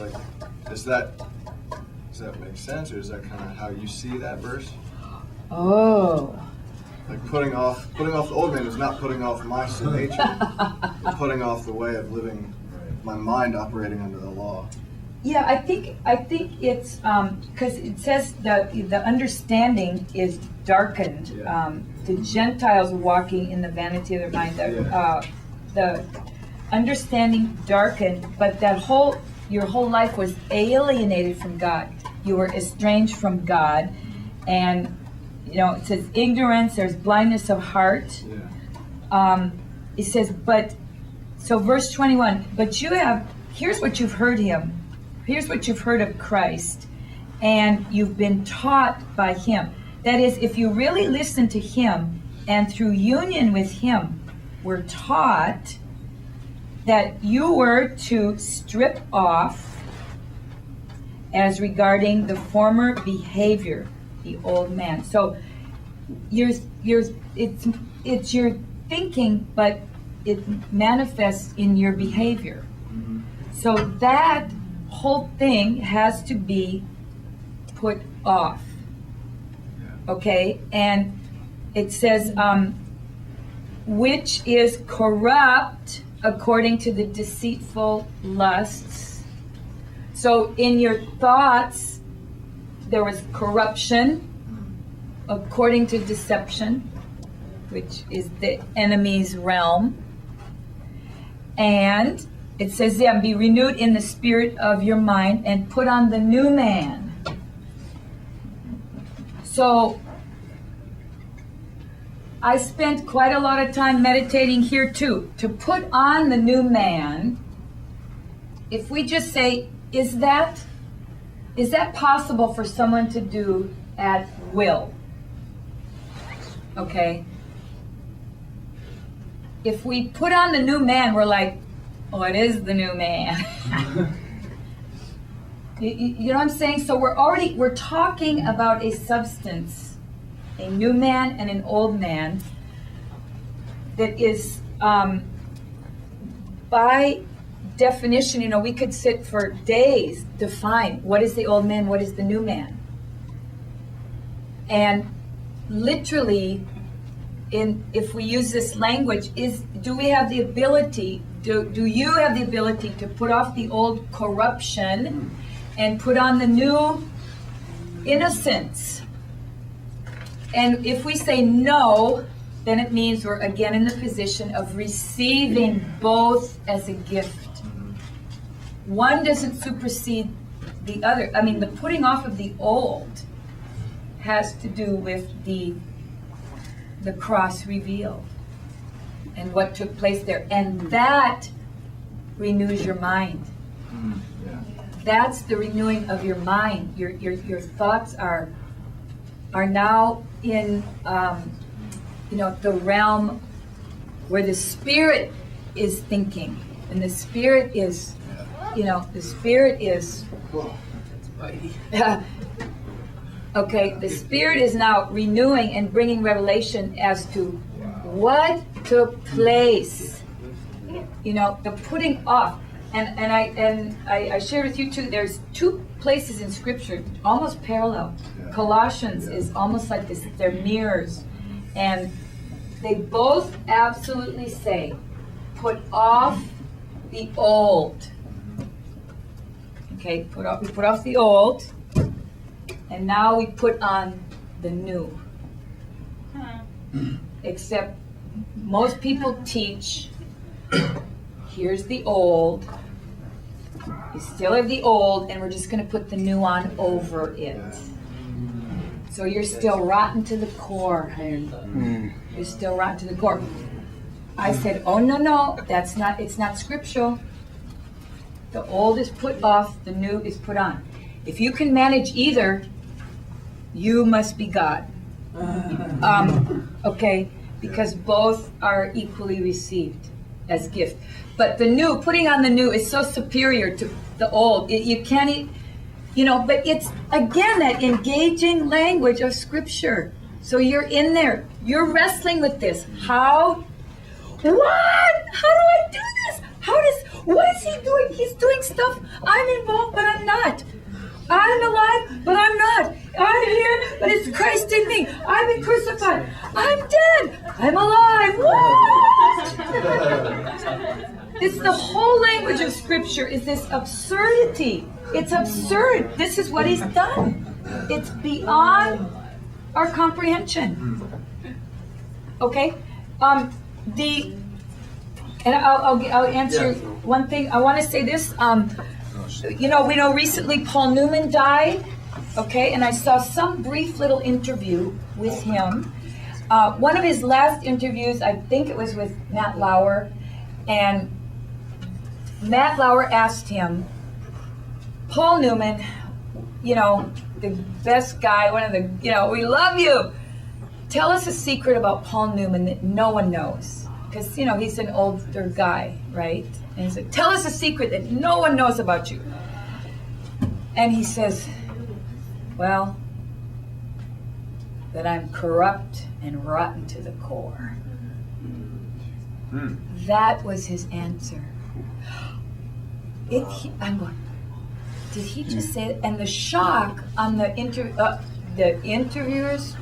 Like, does that make sense, or is that kind of how you see that verse? Oh. Like putting off the old man is not putting off my sin nature, but putting off the way of living, my mind operating under the law. Yeah, I think it's because it says the understanding is darkened. Yeah. The Gentiles are walking in the vanity of their mind. The understanding darkened, but your whole life was alienated from God. You were estranged from God, and it says ignorance. There's blindness of heart. Yeah. It says, so verse 21. But here's what you've heard him. Here's what you've heard of Christ, and you've been taught by him. That is, if you really listen to him and through union with him were taught that you were to strip off as regarding the former behavior, the old man. So it's your thinking, but it manifests in your behavior. Mm-hmm. So that whole thing has to be put off. Okay? And it says, which is corrupt according to the deceitful lusts. So in your thoughts, there was corruption according to deception, which is the enemy's realm. And it says, be renewed in the spirit of your mind and put on the new man. So I spent quite a lot of time meditating here too. To put on the new man, if we just say, is that possible for someone to do at will? Okay. If we put on the new man, we're like, it is the new man. You know what I'm saying? So we're talking about a substance, a new man and an old man, that is, by definition, we could sit for days, define what is the old man, what is the new man. And literally, if we use this language, do we have the ability, do you have the ability to put off the old corruption and put on the new innocence? And if we say no, then it means we're again in the position of receiving both as a gift. One doesn't supersede the other. I mean, the putting off of the old has to do with the cross revealed and what took place there. And that renews your mind. That's the renewing of your mind. Your thoughts are now in the realm where the spirit is thinking, and the spirit is okay, the spirit is now renewing and bringing revelation as to what took place. The putting off. And I shared with you too, there's two places in Scripture almost parallel. Colossians is almost like this, they're mirrors. And they both absolutely say, put off the old. Okay, we put off the old, and now we put on the new. Except most people teach, here's the old, you still have the old, and we're just going to put the new on over it. So you're still rotten to the core. You're still rotten to the core. I said, no, it's not scriptural. The old is put off, the new is put on. If you can manage either, you must be God. Okay, because both are equally received as gift. But the new, putting on the new, is so superior to the old. You can't, but it's, again, that engaging language of Scripture. So you're in there. You're wrestling with this. What? How do I do this? What is he doing? He's doing stuff I'm involved not. I'm alive, but I'm not. I'm here, but it's Christ in me. I've been crucified. I'm dead. I'm alive. What? It's the whole language of Scripture is this absurdity. It's absurd. This is what he's done. It's beyond our comprehension. Okay? And I'll answer one thing. I want to say this. We know recently Paul Newman died. Okay? And I saw some brief little interview with him. One of his last interviews, I think it was with Matt Lauer. And Matt Lauer asked him, Paul Newman, the best guy, one of the, we love you. Tell us a secret about Paul Newman that no one knows. Because, he's an older guy, right? And he said, tell us a secret that no one knows about you. And he says, well, that I'm corrupt and rotten to the core. That was his answer. I'm going, did he just say it? And the shock on the interviewers,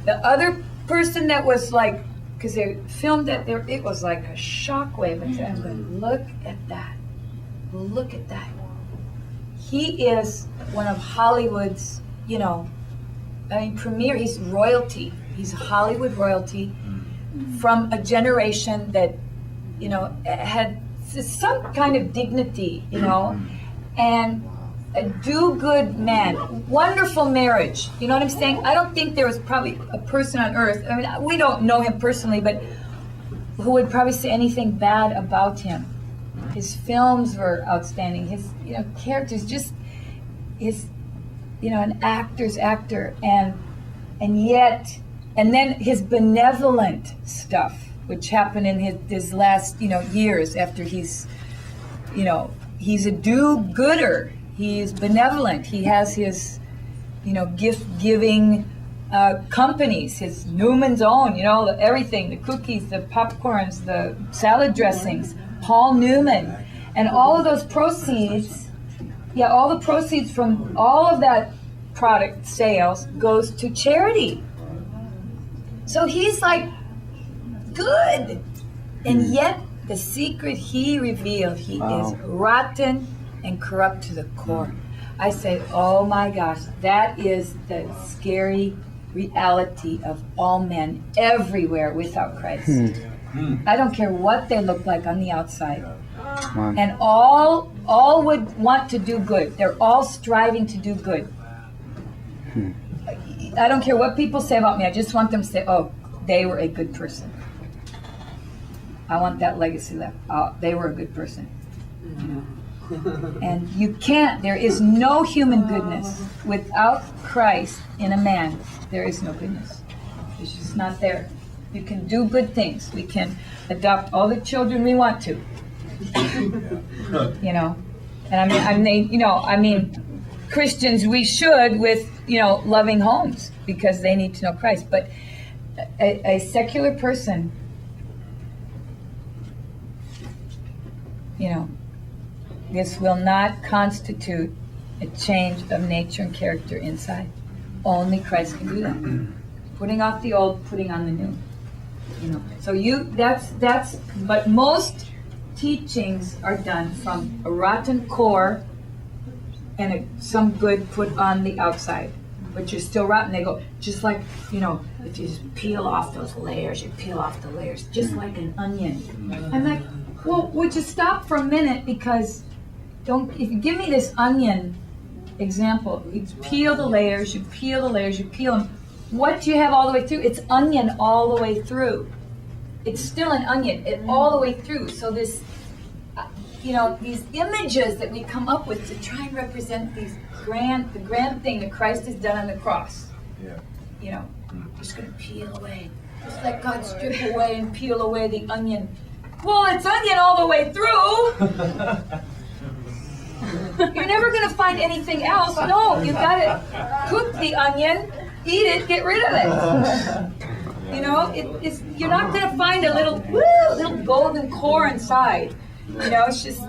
the other person that was like, because they filmed it there, it was like a shockwave. And I'm going, look at that. Look at that. He is one of Hollywood's, premier. He's royalty. He's Hollywood royalty from a generation that, had some kind of dignity, and a do-good man, wonderful marriage. You know what I'm saying? I don't think there was probably a person on earth, we don't know him personally, but who would probably say anything bad about him. His films were outstanding. His, characters, just his, an actor's actor, and yet, and then his benevolent stuff, which happened in his last, years after he's a do-gooder. He's benevolent. He has his, gift-giving companies, his Newman's Own, everything, the cookies, the popcorns, the salad dressings, Paul Newman. And all of those proceeds, all the proceeds from all of that product sales goes to charity. So he's like, good. And yet, the secret he revealed, he is rotten and corrupt to the core. I say, oh my gosh, that is the scary reality of all men everywhere without Christ. I don't care what they look like on the outside. And all would want to do good. They're all striving to do good. I don't care what people say about me. I just want them to say, oh, they were a good person. I want that legacy left. They were a good person. And you can't, there is no human goodness. Without Christ in a man, there is no goodness. It's just not there. You can do good things. We can adopt all the children we want to. And Christians, we should with, loving homes because they need to know Christ. But a secular person, this will not constitute a change of nature and character inside. Only Christ can do that. Putting off the old, putting on the new. So but most teachings are done from a rotten core and some good put on the outside. But you're still rotten. They go, just like, if you just peel off those layers, you peel off the layers, just like an onion. I'm like, well, would you stop for a minute? Because if you give me this onion example, you peel the layers, you peel them. What do you have all the way through? It's onion all the way through. It's still an onion, all the way through. So this, these images that we come up with to try and represent the grand thing that Christ has done on the cross. Just going to peel away. Just let God strip away and peel away the onion. Well, it's onion all the way through. You're never going to find anything else. No, you've got to cook the onion, eat it, get rid of it. You're not going to find a little golden core inside. It's just